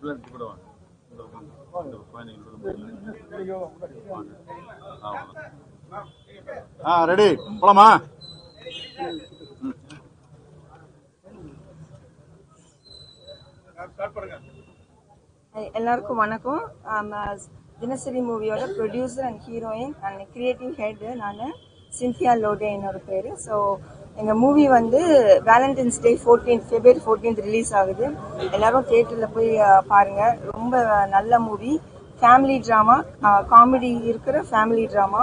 Ready போலாமா? எல்லாருக்கும் வணக்கம். தினசரி மூவியோட producer and heroine and creative head நான் சின்தியா லோடே என்னோட பேர். ஸோ எங்கள் மூவி வந்து வேலண்டைன்ஸ் டே February 14 ரிலீஸ் ஆகுது. எல்லாரும் தியேட்டரில் போய் பாருங்கள். ரொம்ப நல்ல மூவி, ஃபேமிலி ட்ராமா, காமெடி இருக்கிற ஃபேமிலி ட்ராமா.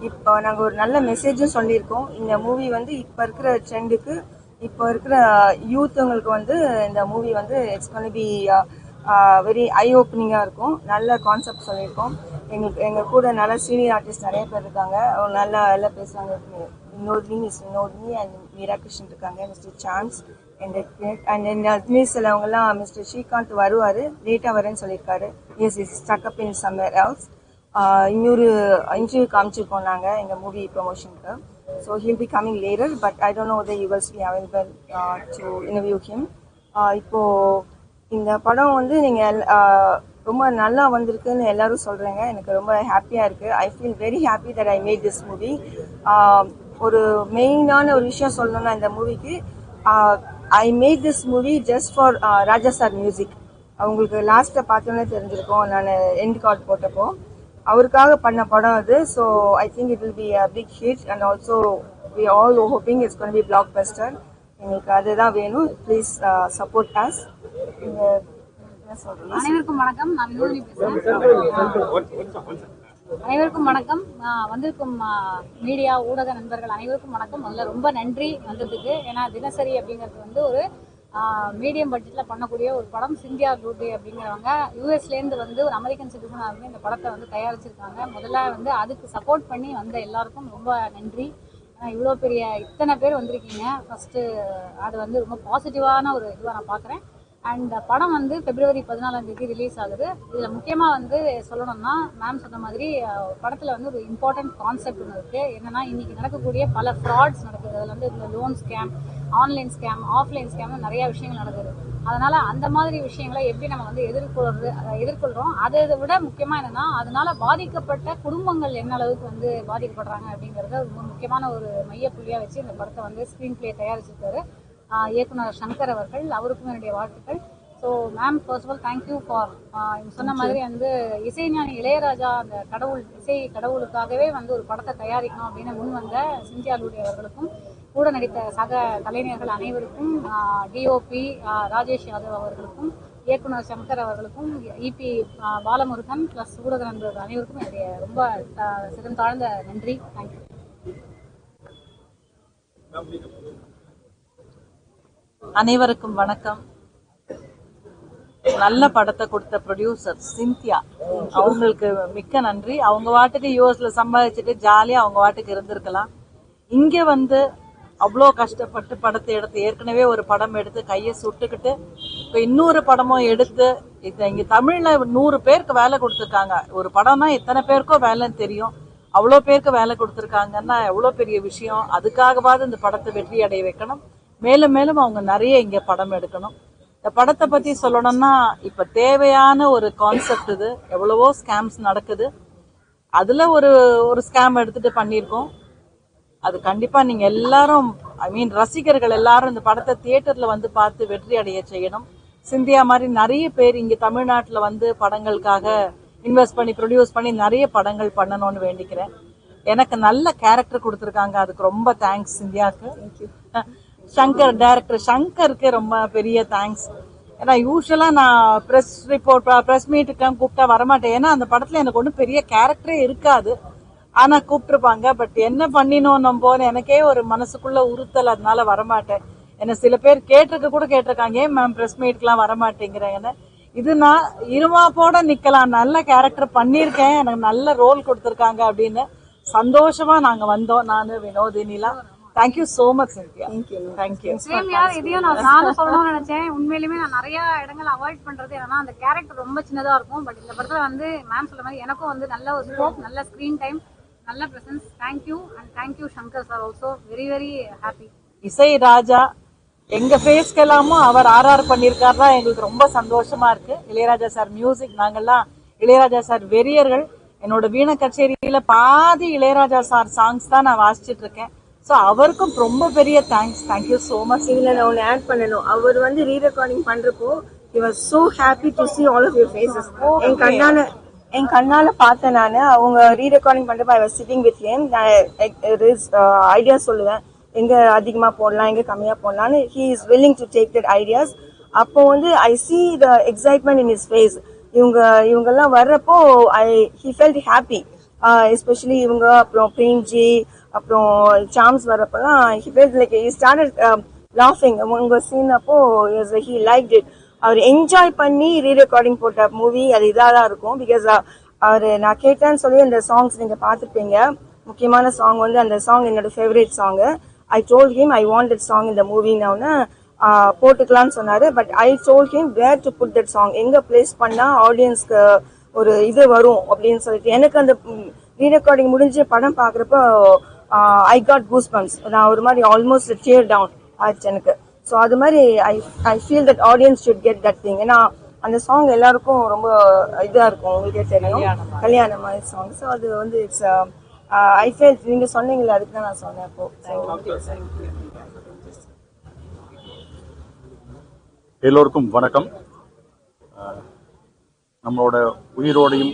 இப்போ நாங்கள் ஒரு நல்ல மெசேஜும் சொல்லியிருக்கோம். இந்த மூவி வந்து இப்போ இருக்கிற ட்ரெண்டுக்கு, இப்போ இருக்கிற யூத்துங்களுக்கு வந்து இந்த மூவி வந்து it's gonna be very eye ஓப்பனிங்காக இருக்கும். நல்ல கான்செப்ட் சொல்லியிருக்கோம். எங்கள் கூட நல்ல சீனியர் ஆர்டிஸ்ட் நிறைய பேர் இருக்காங்க. அவங்க நல்லா எல்லாம் பேசுகிறாங்க. வினோத்னி அண்ட் மீரா கிருஷ்ணன் இருக்காங்க, மிஸ்டர் சான்ஸ் அண்ட் அட்மினிஸ்ட்ரேஷன் அவங்கெல்லாம். மிஸ்டர் ஸ்ரீகாந்த் வருவார், லேட்டாக வரேன்னு சொல்லியிருக்காரு. Is stuck up in somewhere else. இன்னொரு இன்டர்வியூ காமிச்சிருக்கோம் நாங்கள் எங்கள் மூவி ப்ரொமோஷனுக்கு. So he'll be coming later, but I don't know whether you will be available to interview him. இப்போது இந்த படம் வந்து நீங்கள் ரொம்ப நல்லா வந்திருக்குன்னு எல்லாரும் சொல்கிறேங்க. எனக்கு ரொம்ப ஹாப்பியாக இருக்குது. I feel very happy that I made this movie. ஒரு மெயினான ஒரு விஷயம் சொல்லணும்னா, இந்த மூவிக்கு I made this movie just for Raja sir music. அவங்களுக்கு லாஸ்ட்டை பார்த்தோன்னே தெரிஞ்சிருக்கோம், நான் எண்ட் கார்டு போட்டப்போ. அவருக்காக பண்ண படம் அது. So I think it will be a big hit and also we all hoping it's gonna be blockbuster. எங்களுக்கு அதுதான் வேணும். Please support us. அனைவருக்கும் வணக்கம். நான் வினோதினி பேசுறேன். அனைவருக்கும் வணக்கம். வந்திருக்கும் மீடியா ஊடக நண்பர்கள் அனைவருக்கும் வணக்கம். முதல்ல ரொம்ப நன்றி வந்ததுக்கு. ஏன்னா தினசரி அப்படிங்கிறது வந்து ஒரு மீடியம் பட்ஜெட்ல பண்ணக்கூடிய ஒரு படம். சிந்தியா லோடே அப்படிங்கிறவங்க யூஎஸ்லேருந்து வந்து ஒரு அமெரிக்கன் சிட்டிசனாக இருந்து இந்த படத்தை வந்து தயாரிச்சிருக்காங்க. முதல்ல வந்து அதுக்கு சப்போர்ட் பண்ணி வந்த எல்லாருக்கும் ரொம்ப நன்றி. இவ்வளோ பெரிய இத்தனை பேர் வந்திருக்கீங்க. ஃபஸ்ட்டு அது வந்து ரொம்ப பாசிட்டிவான ஒரு இதுவாக நான் பார்க்குறேன். அண்ட் படம் வந்து February 14 ரிலீஸ் ஆகுது. இதில் முக்கியமாக வந்து சொல்லணும்னா, மேம் சொன்ன மாதிரி படத்தில் வந்து ஒரு இம்பார்ட்டன்ட் கான்செப்ட் ஒன்று இருக்குது. என்னென்னா, இன்றைக்கி நடக்கக்கூடிய பல ஃப்ராட்ஸ் நடக்குது. அதில் வந்து இந்த loan scam, online scam, offline ஸ்கேம்னு நிறையா விஷயங்கள் நடக்குது. அதனால் அந்த மாதிரி விஷயங்களை எப்படி நம்ம வந்து எதிர்கொள்கிறோம். அதை விட முக்கியமாக என்னென்னா, அதனால் பாதிக்கப்பட்ட குடும்பங்கள் என்ன அளவுக்கு வந்து பாதிக்கப்படுறாங்க அப்படிங்கிறத ரொம்ப முக்கியமான ஒரு மையப்புள்ளியாக வச்சு இந்த படத்தை வந்து ஸ்க்ரீன் பிளே தயாரிச்சிருக்காரு இயக்குனர் சங்கர் அவர்கள். அவருக்கும் என்னுடைய வாழ்த்துக்கள். So ma'am, first of all thank you for சொன்ன மாதிரி வந்து இசைஞானி இளையராஜா அந்த இசை கடவுளுக்காகவே வந்து ஒரு படத்தை தயாரிக்கணும் அப்படின்னு முன் வந்த சிந்தியா லோடே அவர்களுக்கும், கூட நடித்த சக கலைஞர்கள் அனைவருக்கும், டிஓபி ராஜேஷ் யாதவ் அவர்களுக்கும், இயக்குனர் சங்கர் அவர்களுக்கும், இபி பாலமுருகன் ப்ளஸ் ஊடக நண்பர்கள் அனைவருக்கும் என்னுடைய ரொம்ப சிறம் தாழ்ந்த நன்றி. தேங்க்யூ. அனைவருக்கும் வணக்கம். நல்ல படத்தை கொடுத்த ப்ரொடியூசர் சிந்தியா, அவங்களுக்கு மிக்க நன்றி. அவங்க வாட்டுக்கு யூஎஸ்ல சம்பாதிச்சுட்டு ஜாலியா அவங்க வாட்டுக்கு இருந்திருக்கலாம். இங்க வந்து அவ்வளோ கஷ்டப்பட்டு படத்தை எடுத்து, ஏற்கனவே ஒரு படம் எடுத்து கையை சுட்டுக்கிட்டு இப்போ இன்னொரு படமும் எடுத்து, இங்க தமிழ்ல 100 பேருக்கு வேலை கொடுத்துருக்காங்க. ஒரு படம்னா எத்தனை பேருக்கோ வேலைன்னு தெரியும். அவ்வளோ பேருக்கு வேலை கொடுத்துருக்காங்கன்னா எவ்வளோ பெரிய விஷயம். அதுக்காகவாது இந்த படத்தை வெற்றி அடைய வைக்கணும். மேலும் மேலும் அவங்க நிறைய இங்க படம் எடுக்கணும். இந்த படத்தை பத்தி சொல்லணும்னா, இப்ப தேவையான ஒரு கான்செப்ட் இது. எவ்வளவோ ஸ்கேம்ஸ் நடக்குது. அதுல ஒரு ஸ்கேம் எடுத்துட்டு பண்ணியிருக்கோம். அது கண்டிப்பா நீங்க எல்லாரும், ரசிகர்கள் எல்லாரும் இந்த படத்தை தியேட்டர்ல வந்து பார்த்து வெற்றி அடைய செய்யணும். சிந்தியா மாதிரி நிறைய பேர் இங்க தமிழ்நாட்டுல வந்து படங்களுக்காக இன்வெஸ்ட் பண்ணி ப்ரொடியூஸ் பண்ணி நிறைய படங்கள் பண்ணணும்னு வேண்டிக்கிறேன். எனக்கு நல்ல கேரக்டர் கொடுத்துருக்காங்க, அதுக்கு ரொம்ப தேங்க்ஸ் சிந்தியாவுக்கு. சங்கர், டைரக்டர் சங்கருக்கு ரொம்ப பெரிய தேங்க்ஸ். ஏன்னா யூஸ்வலா நான் ப்ரெஸ் மீட்டுக்கு கூப்பிட்டா வரமாட்டேன். ஏன்னா அந்த படத்துல எனக்கு ஒன்றும் பெரிய கேரக்டரே இருக்காது. ஆனா கூப்பிட்டுருப்பாங்க. பட் என்ன பண்ணினோம் நம்ம, எனக்கே ஒரு மனசுக்குள்ள உறுத்தல், அதனால வரமாட்டேன். என்ன சில பேர் கேட்டிருக்காங்க, ஏன் மேம் ப்ரெஸ் மீட்க்குலாம் வரமாட்டேங்கிறேங்கன்னு. இது நான் இருமாப்போட நிக்கலாம், நல்ல கேரக்டர் பண்ணியிருக்கேன், எனக்கு நல்ல ரோல் கொடுத்துருக்காங்க அப்படின்னு சந்தோஷமா நாங்க வந்தோம். நான் வினோதினிலாம். Thank you so much, Cynthia. Thank you. இதையும் நான் சொல்லணும்னு நினைச்சேன். உண்மையிலுமே நான் நிறைய இடங்களை அவாய்ட் பண்றது என்னன்னா, அந்த கேரக்டர் ரொம்ப சின்னதா இருக்கும். பட் இந்த படத்துல வந்து மேம் சொல்ற மாதிரி எனக்கும் வந்து நல்ல ஒரு ஸ்கோப், நல்ல ஸ்கிரீன் டைம், நல்ல presence. Thank you and thank you Shankar sir also. Very very happy. இசை ராஜா எங்க ஃபேஸ்க்கு எல்லாமும் அவர் ஆர்ஆர் பண்ணியிருக்காருன்னா எங்களுக்கு ரொம்ப சந்தோஷமா இருக்கு. இளையராஜா சார் மியூசிக், நாங்கெல்லாம் இளையராஜா சார் வெறியர்கள். என்னோட வீணை கச்சேரியில பாதி இளையராஜா சார் சாங்ஸ் தான் நான் வாசிச்சுட்டு இருக்கேன். ஸோ அவருக்கும் ரொம்ப பெரிய தேங்க்ஸ். Thank you so much. இதுல நான் ஒன்று ஆட் பண்ணணும். அவர் வந்து ரீரெக்கார்டிங் பண்றப்போ he was so happy to see all of your faces. என் கண்ணால பார்த்தேன் நானு. அவங்க ரீரெக்கார்டிங் பண்றப்ப I was sitting with him. Idea சொல்லுவேன், எங்க அதிகமா போடலாம், எங்க கம்மியா போடலாம்னு. he is willing to take that ideas. அப்போ வந்து I see the excitement in his face. இவங்கெல்லாம் வர்றப்போ he felt happy. எஸ்பெஷலி இவங்க, அப்புறம் பிரேம்ஜி, அப்புறம் சாம்ஸ் வர்றப்பெல்லாம் he felt like he started laughing. உங்க சீன் அப்போ he liked it. அவர் என்ஜாய் பண்ணி ரீரெக்கார்டிங் போட்ட மூவி அது இதாக தான் இருக்கும். பிகாஸ் அவர் நான் கேட்டேன்னு சொல்லி அந்த சாங்ஸ் நீங்க பார்த்துருப்பீங்க. முக்கியமான சாங் வந்து அந்த சாங் என்னோட favourite song. I told him I want that song in the movie now. போட்டுக்கலாம்னு சொன்னாரு. But I told him where to put that song, எங்க பிளேஸ் பண்ணா ஆடியன்ஸ்க்கு ஒரு இது வரும் அப்படின்னு சொல்லிட்டு. எனக்கு அந்த ரீரெக்கார்டிங் முடிஞ்சு படம் பாக்குறப்போ I got goosebumps. நான் ஒரு மாதிரி ஆல்மோஸ்ட் tear down ஆச்சு எனக்கு. ஸோ அது மாதிரி I feel that audience should get that thing. ஏன்னா அந்த சாங் எல்லாருக்கும் ரொம்ப இதா இருக்கும், உங்களுக்கே தெரியும், கல்யாண மாதிரி சாங். ஸோ அது வந்து இட்ஸ் I felt நீங்க சொன்னீங்களே, அதுக்கு தான் நான் சொன்னேன் அப்போ. எல்லோருக்கும் வணக்கம். நம்மளோட உயிரோடையும்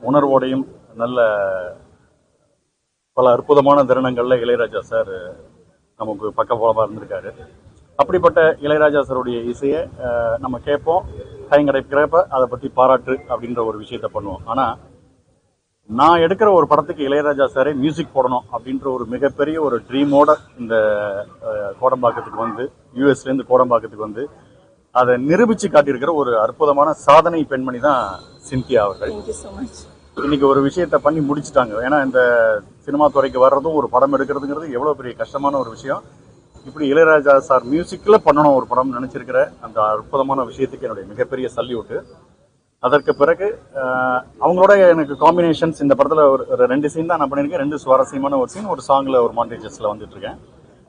உணர்வோடையும் நல்ல பல அற்புதமான தருணங்கள்ல இளையராஜா சார் நமக்கு பக்கபலமாக இருந்திருக்காரு. அப்படிப்பட்ட இளையராஜா சாருடைய இசையை நம்ம கேட்போம், டைம் கிடைக்கிறப்ப அதை பற்றி பாராட்டு அப்படின்ற ஒரு விஷயத்த பண்ணுவோம். ஆனால் நான் எடுக்கிற ஒரு படத்துக்கு இளையராஜா சாரே மியூசிக் போடணும் அப்படின்ற ஒரு மிகப்பெரிய ஒரு ட்ரீமோட இந்த கோடம்பாக்கத்துக்கு வந்து, யூஎஸ்லேருந்து கோடம்பாக்கத்துக்கு வந்து அதை நிரூபித்து காட்டியிருக்கிற ஒரு அற்புதமான சாதனை பெண்மணி தான் சிந்தியா அவர்கள். இன்னைக்கு ஒரு விஷயத்த பண்ணி முடிச்சுட்டாங்க. ஏன்னா இந்த சினிமா துறைக்கு வர்றதும் ஒரு படம் எடுக்கிறதுங்கிறது எவ்வளோ பெரிய கஷ்டமான ஒரு விஷயம். இப்படி இளையராஜா சார் மியூசிக்ல பண்ணணும் ஒரு படம் நினைச்சிருக்கிற அந்த அற்புதமான விஷயத்துக்கு என்னுடைய மிகப்பெரிய சல்யூட்டு. அதற்கு பிறகு அவங்களோட எனக்கு காம்பினேஷன்ஸ் இந்த படத்துல ஒரு 2 சீன் தான் நான் பண்ணியிருக்கேன். 2 சுவாரஸ்யமான ஒரு சீன், ஒரு சாங்ல, ஒரு மாண்டேஜஸ்ல வந்துட்டு இருக்கேன்.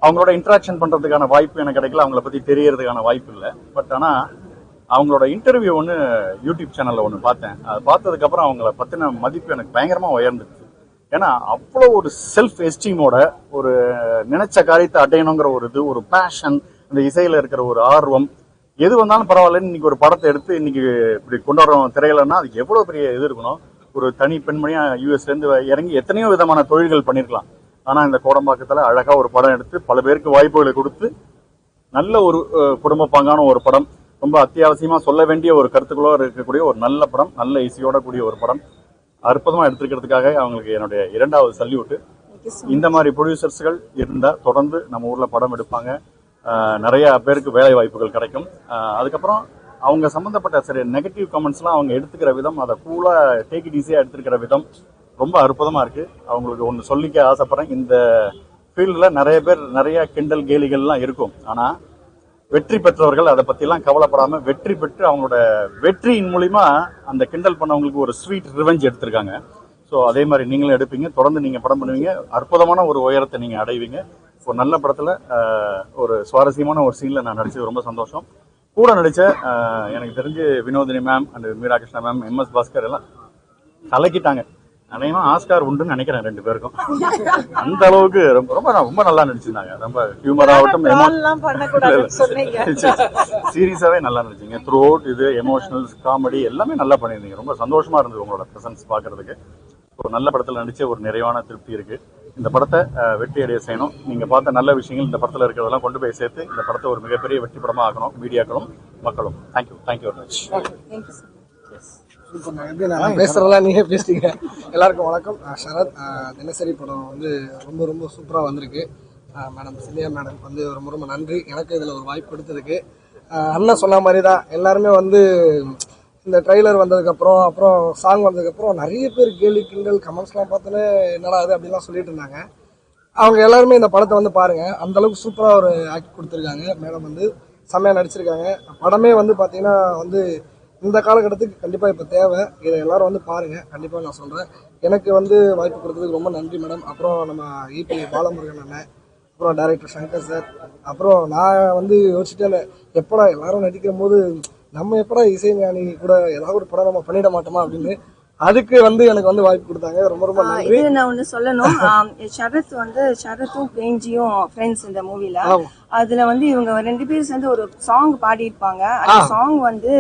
அவங்களோட இன்ட்ராக்ஷன் பண்றதுக்கான வாய்ப்பு எனக்கு கிடைக்கல, அவங்கள பத்தி தெரியறதுக்கான வாய்ப்பு இல்லை. பட் ஆனா அவங்களோட இன்டர்வியூ ஒன்று யூடியூப் சேனல்ல ஒன்று பார்த்தேன். அது பார்த்ததுக்கு அப்புறம் அவங்கள பத்தின மதிப்பு எனக்கு பயங்கரமா உயர்ந்துச்சு. ஏன்னா அவ்வளோ ஒரு செல்ஃப் எஸ்டீமோட, ஒரு நினைச்ச காரியத்தை அடையணுங்கிற ஒரு இது, ஒரு பேஷன், அந்த இசையில இருக்கிற ஒரு ஆர்வம், எது வந்தாலும் பரவாயில்லன்னு இன்னைக்கு ஒரு படத்தை எடுத்து இன்னைக்கு இப்படி கொண்டாடுறோம் திரையிலன்னா அதுக்கு எவ்வளவு பெரிய இது இருக்கணும். ஒரு தனி பெண்மணியா யூஎஸ்ல இருந்து இறங்கி எத்தனையோ விதமான தொழில்கள் பண்ணிருக்கலாம். ஆனா இந்த கோடம்பாக்கத்துல அழகா ஒரு படம் எடுத்து பல பேருக்கு வாய்ப்புகளை கொடுத்து நல்ல ஒரு குடும்ப பாங்கான ஒரு படம், ரொம்ப அத்தியாவசியமா சொல்ல வேண்டிய ஒரு கருத்துக்களோட இருக்கக்கூடிய ஒரு நல்ல படம், நல்ல இசையோட கூடிய ஒரு படம் அற்புதமா எடுத்துக்கிறதுக்காக அவங்களுக்கு என்னுடைய 2வது சல்யூட்டு. இந்த மாதிரி ப்ரொடியூசர்ஸ்கள் இருந்தா தொடர்ந்து நம்ம ஊர்ல படம் எடுப்பாங்க, நிறைய பேருக்கு வேலை வாய்ப்புகள் கிடைக்கும். அதுக்கப்புறம் அவங்க சம்பந்தப்பட்ட சரி நெகட்டிவ் கமெண்ட்ஸ்லாம் அவங்க எடுத்துக்கிற விதம், அதை கூலா டேக் இட் ஈஸியா எடுத்துக்கிற விதம் ரொம்ப அற்புதமா இருக்கு. அவங்களுக்கு ஒன்று சொல்லிக்க ஆசைப்படுறேன், இந்த ஃபீல்ட்ல நிறைய பேர் நிறைய கிண்டல் கேலிகள்லாம் இருக்கும். ஆனா வெற்றி பெற்றவர்கள் அதை பத்திலாம் கவலைப்படாம வெற்றி பெற்று அவங்களோட வெற்றியின் மூலியமா அந்த கிண்டல் பண்ணவங்களுக்கு ஒரு ஸ்வீட் ரிவெஞ்ச் எடுத்திருக்காங்க. ஸோ அதே மாதிரி நீங்களும் எடுப்பீங்க, தொடர்ந்து நீங்க படம் பண்ணுவீங்க, அற்புதமான ஒரு உயரத்தை நீங்க அடைவீங்க. ஒரு நல்ல படத்துல ஒரு சுவாரஸ்யமான ஒரு சீன்ல நான் நடிச்சது ரொம்ப சந்தோஷம். கூட நடிச்ச எனக்கு தெரிஞ்சு Vinodhini ma'am and Meera Krishna ma'am, MS Bhaskar எல்லாம் கலக்கிட்டாங்க. அநேகமா ஆஸ்கார் உண்டுன்னு நினைக்கிறேன் 2 பேருக்கும். அந்த அளவுக்கு ரொம்ப ரொம்ப நல்லா நடிச்சிருந்தாங்க. ரொம்ப ஹியூமர் ஆகட்டும், சீரியஸாவே நல்லா நடிச்சிங்க. த்ரூ அவுட் இது எமோஷனல், காமெடி எல்லாமே நல்லா பண்ணியிருந்தீங்க. ரொம்ப சந்தோஷமா இருந்தது உங்களோட பிரசன்ஸ் பாக்குறதுக்கு. ஒரு நல்ல படத்துல நடிச்ச ஒரு நிறைவான திருப்தி இருக்கு. இந்த படத்தை வெற்றி அடைய செய்யணும். நீங்க பார்த்த நல்ல விஷயங்கள் இந்த படத்துல இருக்கிறதெல்லாம் கொண்டு போய் சேர்த்து இந்த படத்தை ஒரு மிகப்பெரிய வெற்றி படமா ஆக்கணும், மீடியாக்களும் மக்களும். Thank you very much. எப்படி நான் பேசுறதெல்லாம் நீங்க பேசுறீங்க. எல்லாருக்கும் வணக்கம். சரத், தினசரி படம் வந்து ரொம்ப ரொம்ப சூப்பராக வந்திருக்கு. மேடம் சிந்தியா மேடம் வந்து ரொம்ப ரொம்ப நன்றி எனக்கு இதில் ஒரு வாய்ப்பு கொடுத்ததுக்கு. அண்ணன் சொன்ன மாதிரி தான் எல்லாருமே வந்து இந்த ட்ரெய்லர் வந்ததுக்கப்புறம், அப்புறம் சாங் வந்ததுக்கப்புறம் நிறைய பேர் கேலி கிண்டல் கமெண்ட்ஸ்லாம் பார்த்தோன்னே என்னடா அது அப்படிலாம் சொல்லிட்டு இருந்தாங்க. அவங்க எல்லாருமே இந்த படத்தை வந்து பாருங்கள், அந்தளவுக்கு சூப்பராக ஒரு ஆக்ட் கொடுத்துருக்காங்க. மேடம் வந்து செம்மையாக நடிச்சிருக்காங்க. படமே வந்து பார்த்தீங்கன்னா வந்து இந்த காலகட்டத்துக்கு கண்டிப்பாக இப்போ தேவை. இதை எல்லாரும் வந்து பாருங்கள், கண்டிப்பாக நான் சொல்கிறேன். எனக்கு வந்து வாய்ப்பு கொடுத்ததுக்கு ரொம்ப நன்றி மேடம். அப்புறம் நம்ம EP பாலமுருகன் அண்ணன், அப்புறம் டைரக்டர் சங்கர் சார். அப்புறம் நான் வந்து யோசிச்சுட்டேன், எப்படா எல்லாரும் நடிக்கும் போது நம்ம எப்படா இசைஞானி கூட ஏதாவது ஒரு படம் நம்ம பண்ணிட மாட்டோமா அப்படின்னு. அதுக்கு வந்து எனக்கு வந்து வாய்ப்பு கொடுத்தாங்க. ரொம்ப ரொம்ப நன்றி. இது நான் ஒண்ணு சொல்லணும். ஷரத்தும் பிரேம்ஜியும் ஃப்ரெண்ட்ஸ் இந்த மூவில. அதுல வந்து இவங்க 2 பேரும் சேர்ந்து ஒரு சாங் பாடியிருப்பாங்க. அந்த சாங் வந்து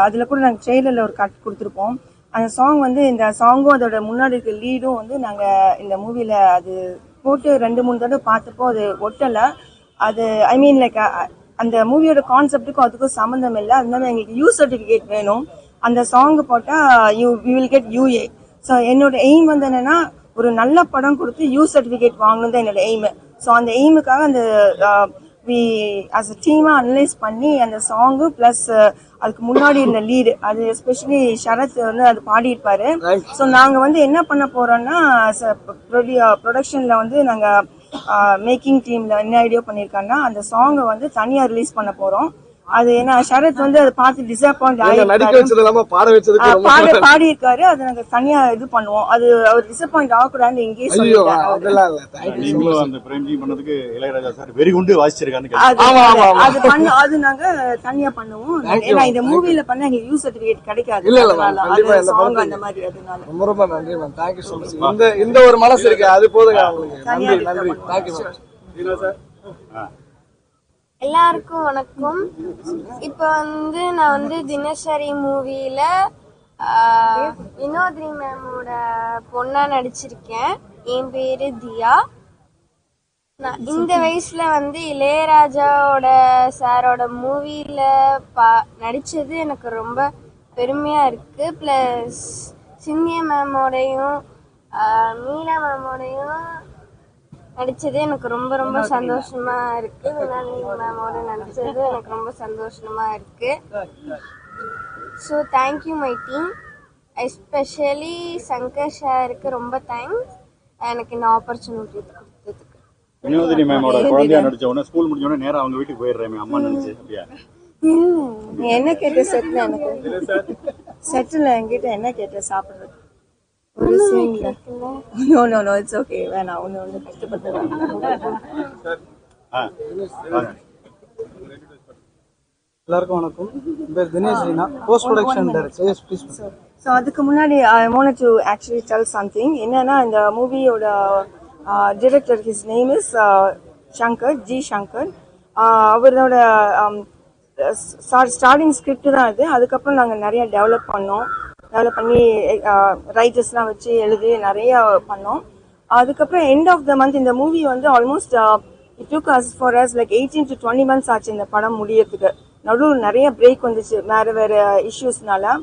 அதுல கூட நாங்க ட்ரெய்லர்ல ஒரு கட் கொடுத்துருப்போம். அந்த சாங் வந்து இந்த சாங்கும் அதோட முன்னாடி இருக்க லீடும் வந்து நாங்க இந்த மூவில அது போட்டு 2-3 தடவை பார்த்தப்போ அது ஒட்டல. அது ஐ மீன் லைக் அந்த மூவியோட கான்செப்டுக்கும் அதுக்கும் சம்மந்தம் இல்லை. அதனால எங்களுக்கு யூ சர்டிபிகேட் வேணும். அந்த சாங் போட்டா you will get UA. So என்னோட எய்ம் வந்து என்னன்னா ஒரு நல்ல படம் கொடுத்து யூ சர்டிபிகேட் வாங்கணும் தான் என்னோட எய்ம். ஸோ அந்த எய்முக்காக அந்த வி அஸ் அ டீமா அனலைஸ் பண்ணி அந்த சாங்கு பிளஸ் அதுக்கு முன்னாடி இருந்த லீடு அது எஸ்பெஷலி ஷரத் வந்து அது பாடியிருப்பாரு. ஸோ நாங்க வந்து என்ன பண்ண போறோம்னா ப்ரொடக்ஷன்ல வந்து நாங்க மேக்கிங் டீம்ல என்ன ஐடியா பண்ணிருக்காங்கன்னா அந்த சாங்கை வந்து தனியா ரிலீஸ் பண்ண போறோம். அது ஏன்னா ஷரத் வந்து அதை பார்த்து டிசப்பாயிண்ட் பாடி இருக்காரு. அதை நாங்க தனியா இது பண்ணுவோம். அது அவர் டிசப்பாயிண்ட் ஆகக்கூடாதுன்னு இங்கேயே அது நாங்க தனியா பண்ணுவோம். ஏன்னா இந்த மூவில பண்ண எங்களுக்கு யூ சர்டிபிகேட் கிடைக்காது. அந்த மாதிரி அதனால ரொம்ப ரொம்ப நன்றி மேம். Thank you so much. இந்த ஒரு மனசு இருக்கு அது போதுங்க அவங்களுக்கு. நன்றி நன்றி. Thank you sir. எல்லாருக்கும் வணக்கம். இப்போ வந்து நான் வந்து தினசரி மூவியில வினோத்ரி மேமோட பொண்ணா நடிச்சிருக்கேன். என் பேரு தியா. நான் இந்த வயசுல வந்து இளையராஜாவோட சாரோட மூவியில நடிச்சது எனக்கு ரொம்ப பெருமையா இருக்கு. பிளஸ் சிந்தியா மேமோடையும் மீனா மேமோடையும் நடிச்சது எனக்கு ரொம்ப ரொம்ப சந்தோஷமா இருக்கு. வினோத்ரி மேமோட நடிச்சது எனக்கு ரொம்ப சந்தோஷமா இருக்கு. So thank you my team, especially Shankar சாருக்கு ரொம்ப தேங்க்ஸ் எனக்கு இந்த ஆப்பர்ச்சுனிட்டி கொடுத்ததுக்கு. வினோதினி மேமோட குழந்தையா நடிச்ச உடனே ஸ்கூல் முடிஞ்ச உடனே நேரா அவங்க வீட்டுக்கு போயிடுறேன் அம்மா நினைச்சு அப்படியா? நீ என்ன கேட்ட செட்ல எனக்கு செட்டில் என்கிட்ட என்ன கேட்ட சாப்பிடுறது ஒரு சீன்ல? No no no it's okay. வேணாம் ஒன்று கஷ்டப்பட்டு. எல்லாருக்கும் வணக்கம். என் பேர் Dinesh Reena, post production director. So அதுக்கு முன்னாடி I want to actually tell something. என்னன்னா இந்த மூவியோட director his name is Shankar ji Shankar. அவரோட ஸ்டார்டிங் ஸ்கிரிப்ட் தான் இது. அதுக்கப்புறம் நாங்கள் நிறைய டெவலப் பண்ணி ரைட்டர்ஸ்லாம் வச்சு எழுதி நிறைய பண்ணோம். அதுக்கப்புறம் எண்ட் ஆஃப் த மந்த் இந்த மூவி வந்து almost it took as for us like 18 to 20 months ஆச்சு இந்த படம் முடியறதுக்கு. நடுவில் நிறைய பிரேக் வந்துச்சு வேற இஷ்யூஸ்னால.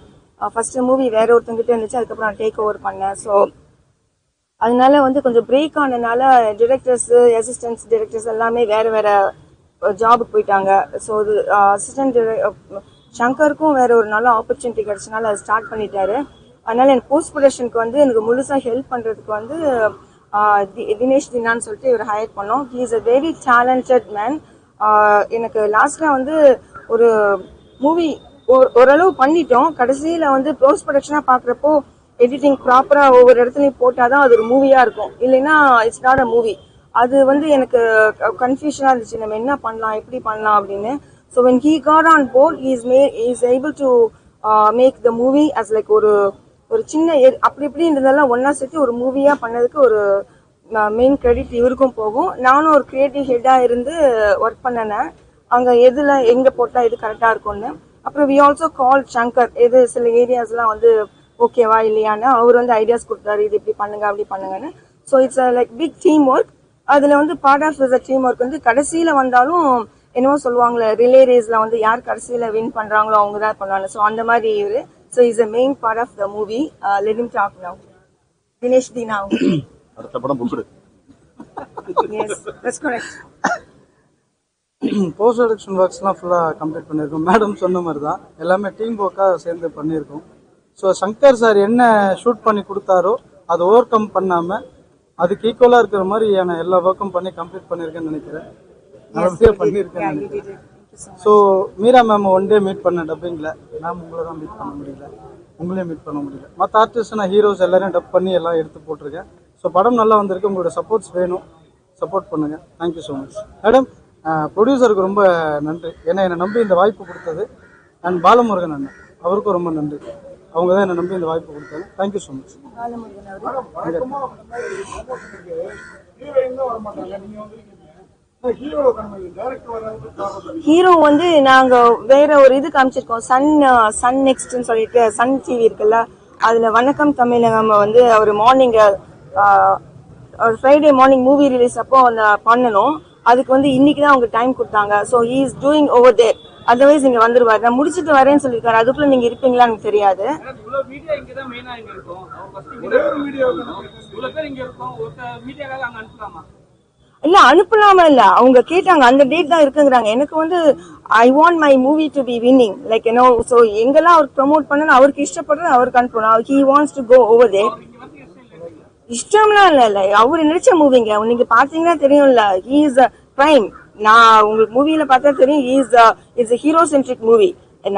ஃபர்ஸ்ட் மூவி வேற ஒருத்தங்கிட்ட இருந்துச்சு, அதுக்கப்புறம் நான் டேக் ஓவர் பண்ணேன். ஸோ அதனால வந்து கொஞ்சம் பிரேக் ஆனதுனால டிரெக்டர்ஸ் அசிஸ்டன்ட்ஸ் டிரெக்டர்ஸ் எல்லாமே வேற ஜாபுக்கு போயிட்டாங்க. ஸோ அது அசிஸ்டன்ட் சங்கருக்கும் வேற ஒரு நல்ல ஆப்பர்ச்சுனிட்டி கிடைச்சனால அதை ஸ்டார்ட் பண்ணிட்டாரு. அதனால எனக்கு போஸ்ட் ப்ரொடக்ஷனுக்கு வந்து எனக்கு முழுசா ஹெல்ப் பண்றதுக்கு வந்து தினேஷ் தினான்னு சொல்லிட்டு இவர் ஹையர் பண்ணோம். He is a very talented man. எனக்கு லாஸ்ட்ல வந்து ஒரு மூவி ஓரளவு பண்ணிட்டோம். கடைசியில வந்து போஸ்ட் ப்ரொடக்ஷனா பாக்குறப்போ எடிட்டிங் ப்ராப்பரா ஒவ்வொரு இடத்துலயும் போட்டாதான் அது ஒரு மூவியா இருக்கும், இல்லைன்னா இட்ஸ் நாட் அ மூவி. அது வந்து எனக்கு கன்ஃபியூஷனா இருந்துச்சு, நம்ம என்ன பண்ணலாம் எப்படி பண்ணலாம் அப்படின்னு. So when he got on board, he is able to make the movie as like ஒரு சின்ன அப்படி இப்படி இருந்ததெல்லாம் ஒன்னா சேர்த்து ஒரு மூவியா பண்ணதுக்கு ஒரு மெயின் கிரெடிட் இவருக்கும் போகும். நானும் ஒரு கிரியேட்டிவ் ஹெட்டா இருந்து ஒர்க் பண்ணேன். அங்க எதுல எங்க போட்டா எது கரெக்டா இருக்கும்னு. அப்புறம் வி ஆல்சோ கால் சங்கர், எது சில ஏரியாஸ்லாம் வந்து ஓகேவா இல்லையான்னு அவர் வந்து ஐடியாஸ் கொடுத்தாரு, இது இப்படி பண்ணுங்க அப்படி பண்ணுங்கன்னு. So it's like big team work. அதுல வந்து part of the team work வந்து கடைசியில வந்தாலும் என்னவோ சொல்லுவாங்களே ரிலே ரேஸ்ல வந்து யார் கடைசியில வின் பண்றாங்களோ அவங்க தான் பண்ணுவாங்க. ஸோ அந்த மாதிரி இவரு. So is a main part of the movie. Let him talk now. Dinesh Deena அடுத்த படம் புக்குடு. Yes that's correct. Post production ஒர்க்ஸ்லாம் ஃபுல்லாக கம்ப்ளீட் பண்ணியிருக்கோம். மேடம் சொன்ன மாதிரி தான் எல்லாமே டீம் ஒர்க்காக சேர்ந்து பண்ணியிருக்கோம். ஸோ சங்கர் சார் என்ன ஷூட் பண்ணி கொடுத்தாரோ அதை ஓவர் கம் பண்ணாமல் அதுக்கு ஈக்குவலாக இருக்கிற மாதிரியான எல்லா ஒர்க்கும் பண்ணி கம்ப்ளீட் பண்ணியிருக்கேன்னு நினைக்கிறேன். பண்ணியிருக்கேன். So Meera ma'am one day meet பண்ண டப்பிங்கில் மேம் உங்களை தான் மீட் பண்ண முடியல, உங்களையும் மீட் பண்ண முடியல. மற்ற ஆர்டிஸ்ட் நான் ஹீரோஸ் எல்லாரையும் டப் பண்ணி எல்லாம் எடுத்து போட்டிருக்கேன். ஸோ படம் நல்லா வந்திருக்கு. உங்களோட சப்போர்ட்ஸ் வேணும். சப்போர்ட் பண்ணுங்கள். Thank you so much madam. ப்ரொடியூசருக்கு ரொம்ப நன்றி, ஏன்னா என்னை நம்பி இந்த வாய்ப்பு கொடுத்தது. அண்ட் பாலமுருகன் அண்ணன் அவருக்கும் ரொம்ப நன்றி, அவங்க தான் என்னை நம்பி இந்த வாய்ப்பு கொடுத்தாங்க. Thank you so much. ஹீரோ வந்து நாங்க வேற ஒரு இது காமிச்சிருக்கோம், சன் நெக்ஸ்ட்னு சொல்லிட்டு சன் டிவி இருக்குல்ல, அதுல வணக்கம் தமிழகம் வந்து அவர் morning Friday morning movie release அப்போ அந்த பண்ணணும். அதுக்கு வந்து இன்னைக்கு தான் அவங்க டைம் கொடுத்தாங்க. So he is doing over there, otherwise இங்க வந்துருவாரு. நான் முடிச்சிட்டு வரேன்னு சொல்லியிருக்காரு, அதுக்குள்ள நீங்க இருப்பீங்களான்னு எனக்கு தெரியாது. இல்ல அனுப்பலாம இல்ல, அவங்க கேட்டாங்க அந்த டேட் தான் இருக்குங்கிறாங்க. எனக்கு வந்து I want my movie to be winning like you know. So எங்கெல்லாம் அவர் ப்ரமோட் பண்ணணும், அவருக்கு இஷ்டப்படுறது அவருக்கு அனுப்பணும். He wants to go over there. இஷ்டம்லாம் இல்ல, அவரு நினைச்ச மூவிங்க, நீங்க பாத்தீங்கன்னா தெரியும்ல. He is a prime. நான் உங்களுக்கு மூவில பார்த்தா தெரியும், it's a hero centric movie.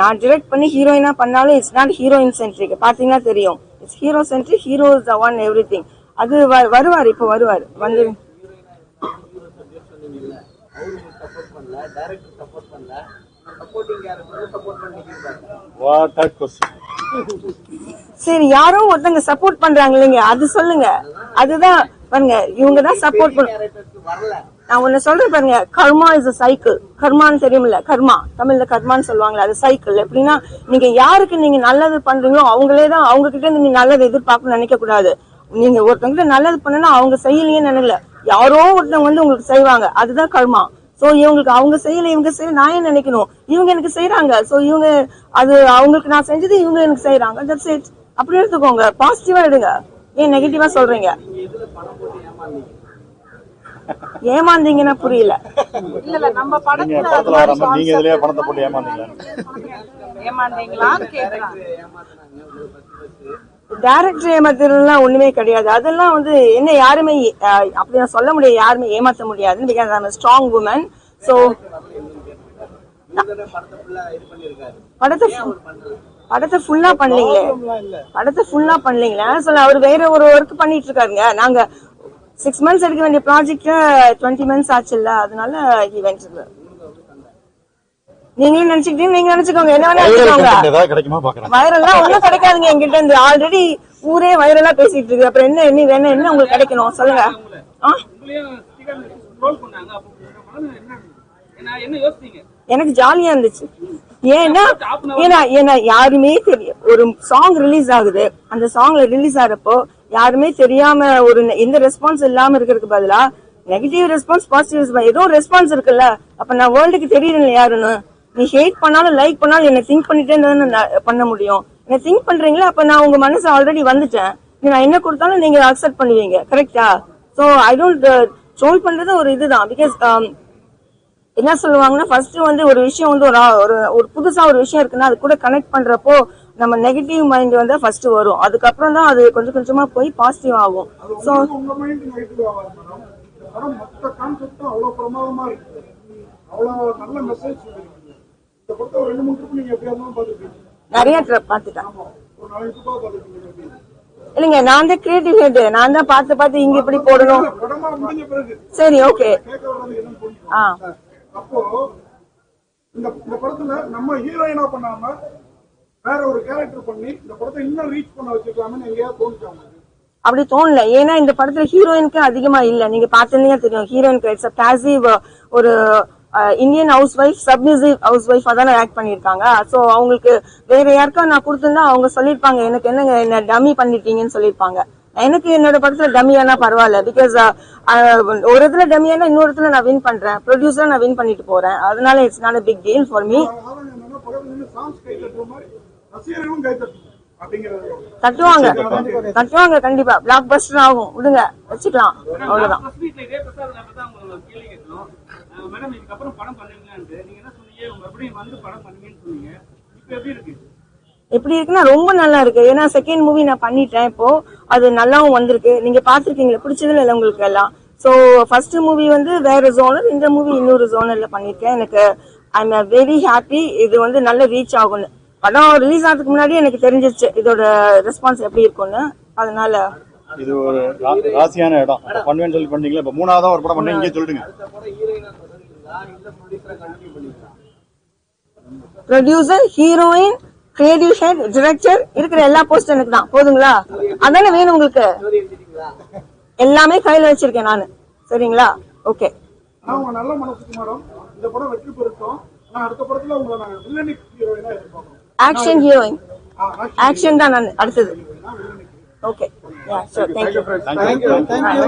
நான் டிரெக்ட் பண்ணி ஹீரோயினா பண்ணாலும் இட்ஸ் நாட் ஹீரோயின் சென்ட்ரிக். பாத்தீங்கன்னா தெரியும், it's hero centric. Hero is the one everything. அது வருவார், இப்போ வருவார் வந்து. சரி, யாரோ ஒருத்தங்க சப்போர்ட் பண்றாங்க இல்லைங்க, அது சொல்லுங்க. அதுதான் பாருங்க, இவங்க தான் சப்போர்ட் பண்ண. நான் ஒன்னு சொல்றேன் பாருங்க, கர்மா இஸ் a சைக்கிள். கர்மான்னு தெரியுமில்ல, கர்மா தமிழ்ல கர்மான்னு சொல்லுவாங்களா, அது சைக்கிள். எப்படின்னா நீங்க யாருக்கு நீங்க நல்லது பண்றீங்களோ அவங்களே தான் அவங்க கிட்ட இருந்து நீங்க நல்லது எதிர்பார்க்கணும்னு நினைக்க கூடாது. நீங்க ஒருத்தவங்க நல்லது பண்ணனா அவங்க செய்யலையே நினைக்கல, யாரோ ஒருத்தவங்க வந்து உங்களுக்கு செய்வாங்க, அதுதான் கர்மா. சோ இவங்களுக்கு அவங்க செய்யல, இவங்க செய்யல, நான் ஏன் நினைக்கணும், இவங்க எனக்கு செய்யறாங்க. சோ இவங்க அது அவங்களுக்கு நான் செஞ்சது இவங்க எனக்கு செய்யறாங்க. That's it. அப்படி எடுத்துக்கோங்க, பாசிட்டிவா எடுங்க. ஏன் நெகட்டிவா சொல்றீங்க? ஏமாந்தீங்கன்னா புரியல. இல்ல நம்ம படத்துல பணத்தை போட்டு ஏமாந்தீங்களான்னு கேக்குறாங்க. டைரக்டர் ஏமாத்துறதுலாம் ஒண்ணுமே கிடையாது. அதெல்லாம் வந்து என்ன யாருமே அப்படி நான் சொல்ல முடியாது, யாருமே ஏமாத்த முடியாது. Because I am a strong woman. So படத்தை ஃபுல்லா பண்ணலீங்களே, படத்தை ஃபுல்லா பண்ணலீங்களா சொல்ல. அவர் வேற ஒரு ஒர்க் பண்ணிட்டு இருக்காருங்க. நாங்க 6 months எடுக்க வேண்டிய ப்ராஜெக்ட் 20 months ஆச்சுல்ல, அதனால ஈவென்ட் நீங்களும் நினைச்சுக்கிட்டீங்க, நீங்க நினைச்சுக்கோங்க, என்ன வேணா நினைச்சுக்கோங்க. வைரலா ஒண்ணும் கிடைக்காதுங்க என்கிட்ட இருந்து. ஆல்ரெடி ஊரே வைரலா பேசிட்டு இருக்கு. அப்புறம் என்ன என்ன வேணும், என்ன உங்களுக்கு கிடைக்கணும் சொல்லுங்க. எனக்கு ஜாலியா இருந்துச்சு. ஏன்னா யாருமே தெரியும், ஒரு சாங் ரிலீஸ் ஆகுது, அந்த சாங்ல ரிலீஸ் ஆகிறப்போ யாருமே தெரியாம ஒரு எந்த ரெஸ்பான்ஸ் இல்லாம இருக்கிறதுக்கு பதிலா நெகட்டிவ் ரெஸ்பான்ஸ், பாசிட்டிவ் ஏதோ ரெஸ்பான்ஸ் இருக்குல்ல. அப்ப நான் வேர்ல்டுக்கு தெரியல யாருன்னு. நீ ஹேட் பண்ணாலும் லைக் பண்ணாலும் என்ன திங்க் பண்ணிட்டே பண்ண முடியும். என்ன திங்க் பண்றீங்களா, அப்ப நான் உங்க மனசு ஆல்ரெடி வந்துட்டேன். நான் என்ன கொடுத்தாலும் நீங்க அக்செப்ட் பண்ணுவீங்க, கரெக்டா? சோ ஐ டோன்ட் ட்ரோல் பண்றது ஒரு இதுதான். பிகாஸ் என்ன சொல்லுவாங்கன்னா, ஃபர்ஸ்ட் வந்து ஒரு விஷயம் வந்து ஒரு புதுசா ஒரு விஷயம் இருக்குன்னா அது கூட கனெக்ட் பண்றப்போ நம்ம நெகட்டிவ் மைண்ட் வந்து ஃபர்ஸ்ட் வரும். அதுக்கப்புறம் தான் அது கொஞ்சம் கொஞ்சமா போய் பாசிட்டிவ் ஆகும். சோ நிறைய பாத்துட்டேன் இல்லைங்க. நான் தான் கிரியேட்டிவ் ஹெட், நான் தான் பார்த்து இங்க இப்படி போடணும். சரி, ஓகே. அப்போ இந்த படத்துல நம்ம ஹீரோயினா பண்ணாம வேற ஒரு கேரக்டர் பண்ணி இந்த படத்தை இன்னும் ரீச் பண்ண வச்சிருக்கலாம்னு எங்கேயாவது தோணுச்சாங்க? அப்படி தோணல. ஏன்னா இந்த படத்துல ஹீரோயினுக்கு அதிகமா இல்ல. நீங்க பாத்தீங்கன்னா தெரியும், ஹீரோயினுக்கு இட்ஸ் பாசிவ் ஒரு Indian house wife, submissive house ஒய்ஃபா தானே ஆக்ட் பண்ணிருக்காங்க. சோ அவங்களுக்கு வேற யாருக்கா நான் கொடுத்திருந்தா அவங்க சொல்லிருப்பாங்க, எனக்கு என்னங்க என்ன டம்மி பண்ணிட்டீங்கன்னு சொல்லிருப்பாங்க. எனக்கு என்னோட படத்துல டம்மியானா பரவாயில்ல. பிகாஸ் ஒரு இடத்துல டம்மியானா இன்னொரு இடத்துல நான் வின் பண்றேன், ப்ரொடியூசரா நான் வின் பண்ணிட்டு போறேன். அதனால it's not a big deal for me. தட்டுவாங்க கண்டிப்பா. பிளாக் பஸ்டர் ஆகும், விடுங்க, வச்சுக்கலாம், அவ்வளவுதான். எப்படி இருக்குன்னா ரொம்ப நல்லா இருக்கு. ஏன்னா செகண்ட் மூவி நான் பண்ணிட்டேன், இப்போ அது நல்லாவும் வந்திருக்கு. நீங்க பாத்துருக்கீங்களா, பிடிச்சதுல இல்ல உங்களுக்கு எல்லாம். சோ ஃபர்ஸ்ட் மூவி வந்து வேற ஜோனர், இந்த மூவி இன்னொரு ஜோனர்ல பண்ணிருக்கேன். எனக்கு ஐ எம் வெரி ஹாப்பி. இது வந்து நல்ல ரீச் ஆகும்னு. படம் ரிலீஸ் ஆகிறதுக்கு முன்னாடி எனக்கு தெரிஞ்சிருச்சு இதோட ரெஸ்பான்ஸ் எப்படி இருக்கும்னு. அதனால இது ஒரு ராசியான இடம். பண்ணுவேன்னு சொல்லி பண்ணீங்களா? இப்போ 3ஆவதா ஒரு படம் பண்ணி இங்கே சொல்லிடுங்க. Producer, heroine, creative head, director இருக்கிற எல்லா போஸ்ட் எனக்கு தான். போதுங்களா? அதானே வேணும் உங்களுக்கு? எல்லாமே கையில வச்சிருக்கேன் நானு. சரிங்களா? ஓகே. அவங்க நல்ல மனசுக்கு மேடம் இந்த படம் வெற்றி பெறுத்தோம். நான் அடுத்த படத்துல உங்களை நாங்க வில்லனி ஹீரோயினா எதிர்பார்க்கிறோம். Action heroine. ஆக்ஷன் தான் நான் அடுத்தது. Okay. Yeah sure. Thank you. Thank you.